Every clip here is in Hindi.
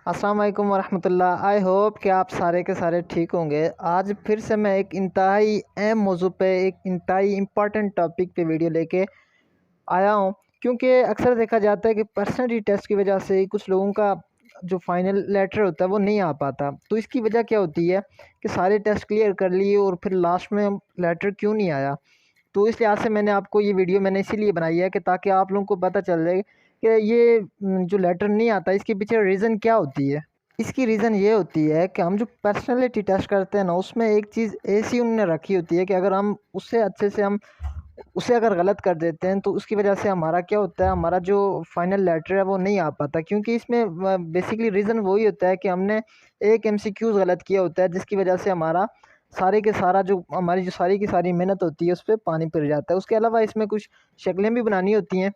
अस्सलाम वालेकुम वरहमतुल्लाह। आई होप कि आप सारे के सारे ठीक होंगे। आज फिर से मैं एक इंतहाई अहम मौजू पे, एक इंतहाई इम्पॉर्टेंट टॉपिक पे वीडियो लेके आया हूँ। क्योंकि अक्सर देखा जाता है कि पर्सनैलिटी टेस्ट की वजह से कुछ लोगों का जो फाइनल लेटर होता है वो नहीं आ पाता। तो इसकी वजह क्या होती है कि सारे टेस्ट क्लियर कर लिए और फिर लास्ट में लेटर क्यों नहीं आया। तो इस लिहाज से मैंने आपको ये वीडियो मैंने इसीलिए बनाई है कि ताकि आप लोगों को पता चल जाए कि ये जो लेटर नहीं आता इसके पीछे रीज़न क्या होती है। इसकी रीज़न ये होती है कि हम जो पर्सनैलिटी टेस्ट करते हैं ना, उसमें एक चीज़ ऐसी उन्होंने रखी होती है कि अगर हम उससे अच्छे से हम उसे अगर गलत कर देते हैं तो उसकी वजह से हमारा क्या होता है, हमारा जो फाइनल लेटर है वो नहीं आ पाता। क्योंकि इसमें बेसिकली रीज़न वही होता है कि हमने एक एमसीक्यूज़ गलत किया होता है, जिसकी वजह से हमारा सारे के सारा जो हमारी जो सारी की सारी मेहनत होती है उस पे पानी फिर जाता है। उसके अलावा इसमें कुछ शक्लें भी बनानी होती हैं।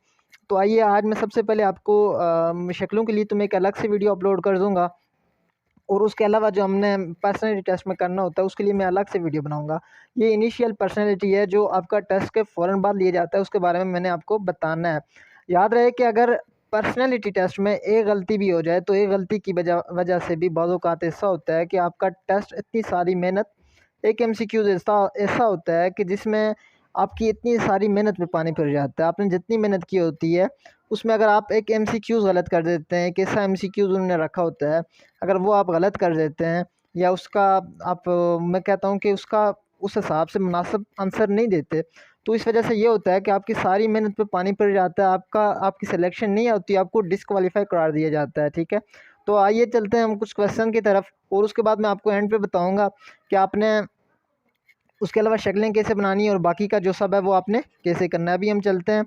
तो आइए आज मैं सबसे पहले आपको शक्लों के लिए तो मैं एक अलग से वीडियो अपलोड कर दूँगा, और उसके अलावा जो हमने पर्सनैलिटी टेस्ट में करना होता है उसके लिए मैं अलग से वीडियो बनाऊंगा। ये इनिशियल पर्सनैलिटी है जो आपका टेस्ट के फ़ौरन बाद लिया जाता है, उसके बारे में मैंने आपको बताना है। याद रहे कि अगर पर्सनैलिटी टेस्ट में एक गलती भी हो जाए तो एक गलती की वजह वजह से भी बाज़ औक़ात ऐसा होता है कि आपका टेस्ट इतनी सारी मेहनत, एक एमसीक्यूज़ ऐसा ऐसा होता है कि जिसमें आपकी इतनी सारी मेहनत पे पानी फिर जाता है। आपने जितनी मेहनत की होती है उसमें अगर आप एक एमसीक्यूज़ गलत कर देते हैं, एक ऐसा एमसीक्यूज़ उन्होंने रखा होता है, अगर वो आप गलत कर देते हैं या उसका आप मैं कहता हूँ कि उसका उस हिसाब से मुनासिब आंसर नहीं देते, तो इस वजह से ये होता है कि आपकी सारी मेहनत पे पानी फिर जाता है, आपकी सिलेक्शन नहीं होती, आपको डिसक्वालीफाई करार दिया जाता है। ठीक है, तो आइए चलते हैं हम कुछ क्वेश्चन की तरफ, और उसके बाद मैं आपको एंड पे बताऊँगा कि आपने उसके अलावा शक्लें कैसे बनानी है और बाकी का जो सब है वो आपने कैसे करना है। अभी हम चलते हैं।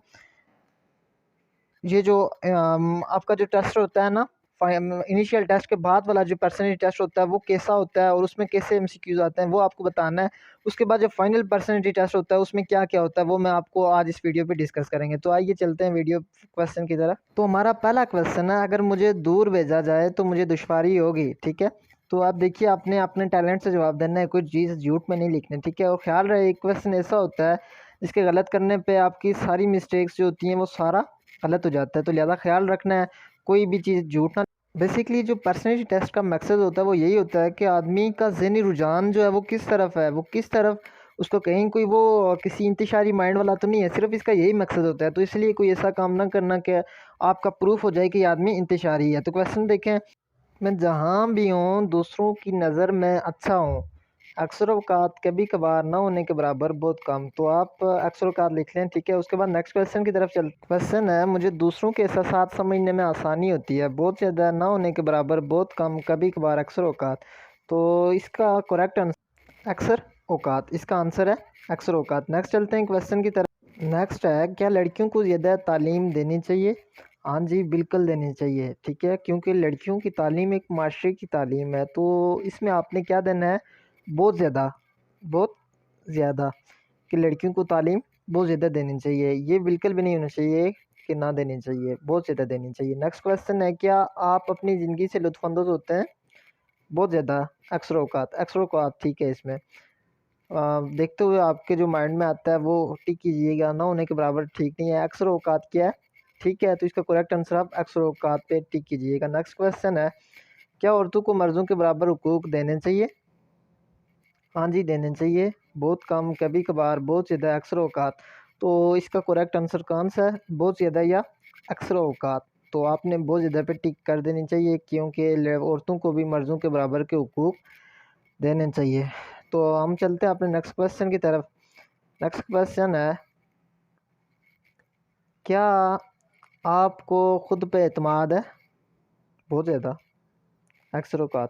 ये जो आपका जो टेस्ट होता है ना, इनिशियल टेस्ट के बाद वाला जो पर्सनैलिटी टेस्ट होता है वो कैसा होता है और उसमें कैसे एमसीक्यूज आते हैं वो आपको बताना है। उसके बाद जो फाइनल पर्सनैलिटी टेस्ट होता है उसमें क्या क्या होता है वो मैं आपको आज इस वीडियो पे डिस्कस करेंगे। तो आइए चलते हैं वीडियो क्वेश्चन की तरफ। तो हमारा पहला क्वेश्चन है, अगर मुझे दूर भेजा जाए तो मुझे दुश्वारी होगी। ठीक है, तो आप देखिए आपने अपने टैलेंट से जवाब देना है, कोई चीज़ झूठ में नहीं लिखनी। ठीक है, और ख्याल रहे एक क्वेश्चन ऐसा होता है जिसके गलत करने पे आपकी सारी मिस्टेक्स जो होती हैं वो सारा गलत हो जाता है। तो लिहाजा ख्याल रखना है कोई भी चीज़ झूठ ना। बेसिकली जो पर्सनैलिटी टेस्ट का मकसद होता है वो यही होता है कि आदमी का ज़हनी रुझान जो है वो किस तरफ है, वो किस तरफ उसको कहीं कोई वो किसी इंतशारी माइंड वाला तो नहीं है, सिर्फ इसका यही मकसद होता है। तो इसलिए कोई ऐसा काम ना करना कि आपका प्रूफ हो जाए कि ये आदमी इंतशारी है। तो क्वेश्चन देखें, मैं जहाँ भी हूँ दूसरों की नज़र में अच्छा हूँ, अक्सर औक़ात कभी कभार ना होने के बराबर बहुत कम। तो आप अक्सर औक़ात लिख लें। ठीक है, उसके बाद नेक्स्ट क्वेश्चन की तरफ चल। क्वेश्चन है, मुझे दूसरों के एहसासात समझने में आसानी होती है, बहुत ज़्यादा ना होने के बराबर बहुत कम, कभी कभार अक्सर औक़ात। तो इसका करेक्ट आंसर अक्सर औक़ात, इसका आंसर है अक्सर औक़ात। नेक्स्ट चलते हैं क्वेश्चन की तरफ। नेक्स्ट है, क्या लड़कियों को ज़्यादा तालीम देनी चाहिए? हाँ जी, बिल्कुल देनी चाहिए। ठीक है, क्योंकि लड़कियों की तालीम एक माशरे की तालीम है। तो इसमें आपने क्या देना है, बहुत ज़्यादा, बहुत ज़्यादा, कि लड़कियों को तालीम बहुत ज़्यादा देनी चाहिए। ये बिल्कुल भी नहीं होना चाहिए कि ना देनी चाहिए, बहुत ज़्यादा देनी चाहिए। नेक्स्ट क्वेश्चन है, क्या आप अपनी ज़िंदगी से लुत्फ़अंदोज़ होते हैं? बहुत ज़्यादा, अक्सर औक़ात, अक्सर औक़ात। ठीक है, इसमें देखते हुए आपके जो माइंड में आता है वो टिक कीजिएगा, ना होने के बराबर ठीक नहीं है, अक्सर औक़ात क्या है? ठीक है, तो इसका करेक्ट आंसर आप अक्सर औक़ात पे टिक कीजिएगा। नेक्स्ट क्वेश्चन है, क्या औरतों को मर्दों के बराबर हुकूक देने चाहिए? हाँ जी, देने चाहिए, बहुत कम, कभी कभार, बहुत ज़्यादा, अक्सर औक़ात। तो इसका करेक्ट आंसर कौन-सा है, बहुत ज़्यादा या अक्सर औक़ात? तो आपने बहुत ज़्यादा पे टिक कर देनी चाहिए, क्योंकि औरतों को भी मर्दों के बराबर के हुकूक देने चाहिए। तो हम चलते हैं अपने नेक्स्ट क्वेश्चन की तरफ। नेक्स्ट क्वेश्चन है, क्या आपको खुद पे एतमाद है? बहुत ज़्यादा, अक्सर औक़ात,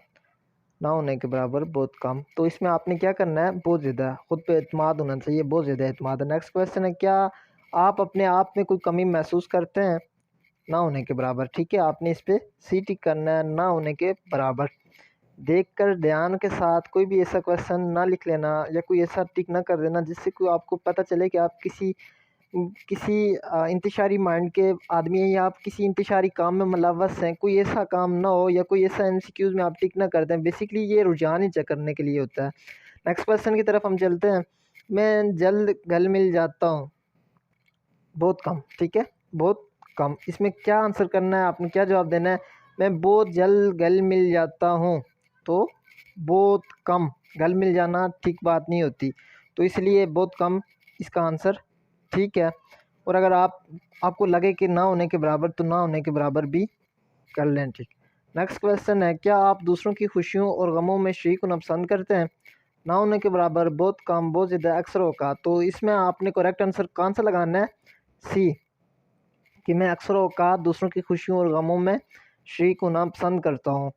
ना होने के बराबर, बहुत कम। तो इसमें आपने क्या करना है, बहुत ज़्यादा, खुद पे एतमाद होना चाहिए, बहुत ज़्यादा एतमाद है। नेक्स्ट क्वेश्चन है, क्या आप अपने आप में कोई कमी महसूस करते हैं? ना होने के बराबर। ठीक है, आपने इस पे सी टिक करना है, ना होने के बराबर। देखकर ध्यान के साथ कोई भी ऐसा क्वेश्चन ना लिख लेना या कोई ऐसा टिक ना कर देना जिससे कोई आपको पता चले कि आप किसी इंतशारी माइंड के आदमी हैं या आप किसी इंतशारी काम में मुलव्वस हैं। कोई ऐसा काम ना हो या कोई ऐसा एमसीक्यूज़ में आप टिक ना कर दें। बेसिकली ये रुझान ही चेक करने के लिए होता है। नेक्स्ट क्वेश्चन की तरफ हम चलते हैं। मैं जल्द घुल मिल जाता हूँ, बहुत कम। ठीक है, बहुत कम। इसमें क्या आंसर करना है, आपने क्या जवाब देना है, मैं बहुत जल्द गल मिल जाता हूँ, तो बहुत कम गल मिल जाना ठीक बात नहीं होती, तो इसलिए बहुत कम इसका आंसर ठीक है। और अगर आपको लगे कि ना होने के बराबर, तो ना होने के बराबर भी कर लें, ठीक। नेक्स्ट क्वेश्चन है, क्या आप दूसरों की खुशियों और गमों में शरीक होना पसंद करते हैं? ना होने के बराबर, बहुत कम, बहुत ज़्यादा, अक्सर होगा। तो इसमें आपने करेक्ट आंसर कौन सा लगाना है? सी, कि मैं अक्सर औकात दूसरों की खुशियों और गमों में शरीक होना पसंद करता हूँ।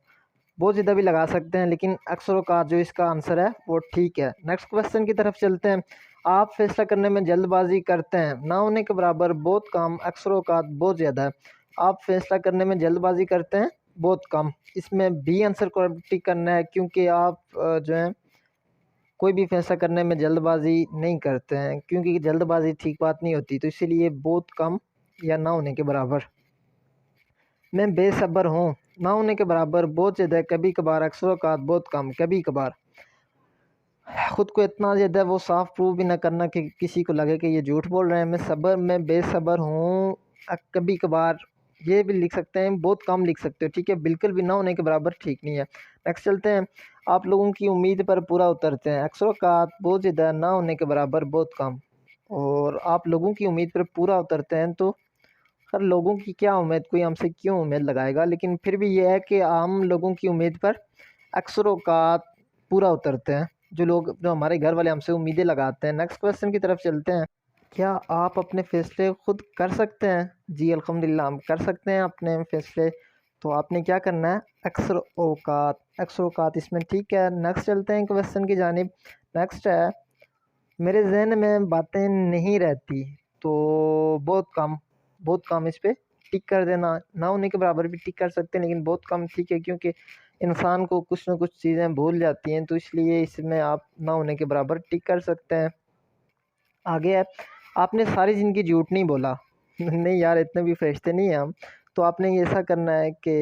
बहुत ज़्यादा भी लगा सकते हैं, लेकिन अक्सर औकात जो इसका आंसर है वो ठीक है। नेक्स्ट क्वेश्चन की तरफ चलते हैं। आप फैसला करने में जल्दबाजी करते हैं? ना होने के बराबर, बहुत कम, अक्सर औकात, बहुत ज़्यादा है। आप फैसला करने में जल्दबाजी करते हैं? बहुत कम। इसमें बी आंसर को टिक करना है, क्योंकि आप जो है कोई भी फैसला करने में जल्दबाजी नहीं करते हैं, क्योंकि जल्दबाजी ठीक बात नहीं होती, तो इसीलिए बहुत कम या ना होने के बराबर। मैं बेसब्र हूँ? ना होने के बराबर, बहुत ज़्यादा, कभी कभार, अक्सर औकात, बहुत कम, कभी कभार। खुद को इतना ज़्यादा वो साफ प्रूव भी ना करना कि किसी को लगे कि ये झूठ बोल रहे हैं। मैं बेसब्र हूँ, कभी कभार, ये भी लिख सकते हैं, बहुत कम लिख सकते हो, ठीक है। बिल्कुल भी ना होने के बराबर ठीक नहीं है। नेक्स्ट चलते हैं। आप लोगों की उम्मीद पर पूरा उतरते हैं? अक्सर औकात, बहुत ज़्यादा, ना होने के बराबर, बहुत कम। और आप लोगों की उम्मीद पर पूरा उतरते हैं, तो हर लोगों की क्या उम्मीद, कोई हमसे क्यों उम्मीद लगाएगा, लेकिन फिर भी ये है कि हम लोगों की उम्मीद पर अक्सर औकात पूरा उतरते हैं, जो हमारे घर वाले हमसे उम्मीदें लगाते हैं। नेक्स्ट क्वेश्चन की तरफ चलते हैं। क्या आप अपने फैसले खुद कर सकते हैं? जी अल्हम्दुलिल्लाह, हम कर सकते हैं अपने फैसले। तो आपने क्या करना है? अक्सर औकात, अक्सर औकात इसमें ठीक है। नेक्स्ट चलते हैं क्वेश्चन की जानिब। नेक्स्ट है, मेरे जहन में बातें नहीं रहती, तो बहुत कम, बहुत कम, इस पे टिक कर देना। ना होने के बराबर भी टिक कर सकते हैं, लेकिन बहुत कम ठीक है, क्योंकि इंसान को कुछ ना कुछ चीज़ें भूल जाती हैं, तो इसलिए इसमें आप ना होने के बराबर टिक कर सकते हैं। आगे है, आपने सारी ज़िंदगी झूठ नहीं बोला। नहीं यार, इतने भी फरिश्ते नहीं हैं हम। तो आपने ये ऐसा करना है कि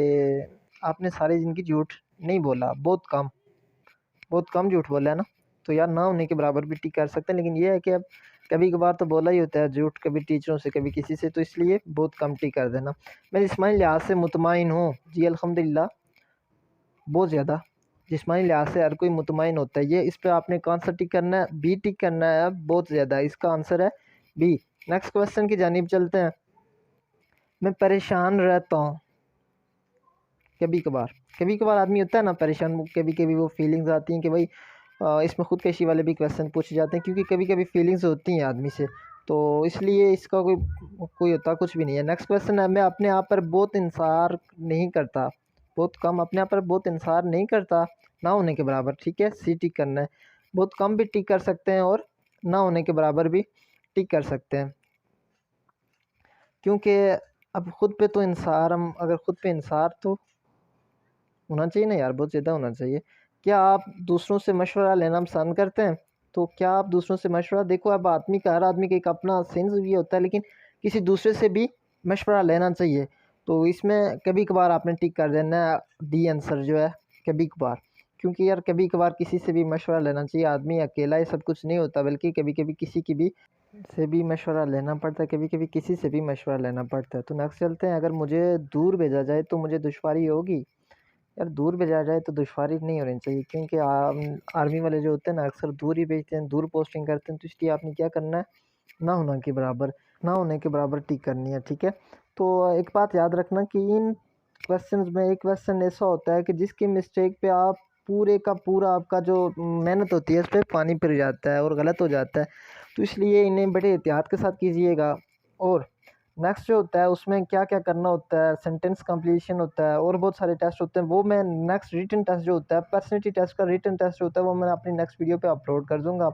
आपने सारी ज़िंदगी झूठ नहीं बोला, बहुत कम, बहुत कम झूठ बोला है ना। तो यार ना होने के बराबर भी टिक कर सकते हैं, लेकिन ये है कि अब कभी कभार तो बोला ही होता है झूठ, कभी टीचरों से, कभी किसी से, तो इसलिए बहुत कम टिक कर देना। मैं जिस्मानी लिहाज से मुतमईन हूँ? जी अल्हम्दुलिल्लाह, बहुत ज़्यादा। जिस्मानी लिहाज से हर कोई मुतमईन होता है। ये इस पे आपने कौन सा टिक करना है? बी टिक करना है, बहुत ज़्यादा, इसका आंसर है बी। नेक्स्ट क्वेश्चन की जानिब चलते हैं। मैं परेशान रहता हूँ? कभी कभार, कभी कभार आदमी होता है ना परेशान, कभी कभी वो फीलिंग्स आती हैं कि भाई इसमें खुदकशी वाले भी क्वेश्चन पूछे जाते हैं, क्योंकि कभी कभी फीलिंग्स होती हैं आदमी से, तो इसलिए इसका कोई कोई होता कुछ भी नहीं है। नेक्स्ट क्वेश्चन है, मैं अपने आप पर बहुत इंसार नहीं करता? बहुत कम, अपने आप पर बहुत इंसार नहीं करता, ना होने के बराबर, ठीक है, सी टिक करना है। बहुत कम भी टिक कर सकते हैं, और ना होने के बराबर भी टिक कर सकते हैं, क्योंकि अब खुद पे तो इंसार, हम अगर खुद पे इंसार तो होना चाहिए ना यार, बहुत ज़्यादा होना चाहिए। क्या आप दूसरों से मशवरा लेना पसंद करते हैं? तो क्या आप दूसरों से मशवरा, देखो अब आदमी का, हर आदमी का एक अपना सेंस भी होता है, लेकिन किसी दूसरे से भी मशवरा लेना चाहिए। तो इसमें कभी कभार आपने टिक कर देना है, डी आंसर जो है, कभी कभार। क्योंकि यार कभी कभार किसी से भी मशवरा लेना चाहिए, आदमी अकेला ही सब कुछ नहीं होता, बल्कि कभी कभी किसी की भी से भी मशवरा लेना पड़ता है, कभी कभी किसी से भी मशवरा लेना पड़ता है। तो नेक्स्ट चलते हैं। अगर मुझे दूर भेजा जाए तो मुझे दुश्वारी होगी? यार दूर भेजा जाए तो दुश्वारी नहीं होनी चाहिए, क्योंकि आर्मी वाले जो होते हैं ना, अक्सर दूर ही भेजते हैं, दूर पोस्टिंग करते हैं, तो इसलिए आपने क्या करना है? ना होना के बराबर, ना होने के बराबर टिक करनी है, ठीक है। तो एक बात याद रखना कि इन क्वेश्चंस में एक क्वेश्चन ऐसा होता है कि जिसकी मिस्टेक पे आप पूरे का पूरा, आपका जो मेहनत होती है उस पर पानी फिर जाता है और गलत हो जाता है, तो इसलिए इन्हें बड़े एहतियात के साथ कीजिएगा। और नेक्स्ट जो होता है उसमें क्या क्या करना होता है, सेंटेंस कंप्लीशन होता है, और बहुत सारे टेस्ट होते हैं, वो मैं नेक्स्ट रिटन टेस्ट जो होता है, पर्सनैलिटी टेस्ट का रिटन टेस्ट होता है, वो मैं अपनी नेक्स्ट वीडियो पे अपलोड कर दूंगा।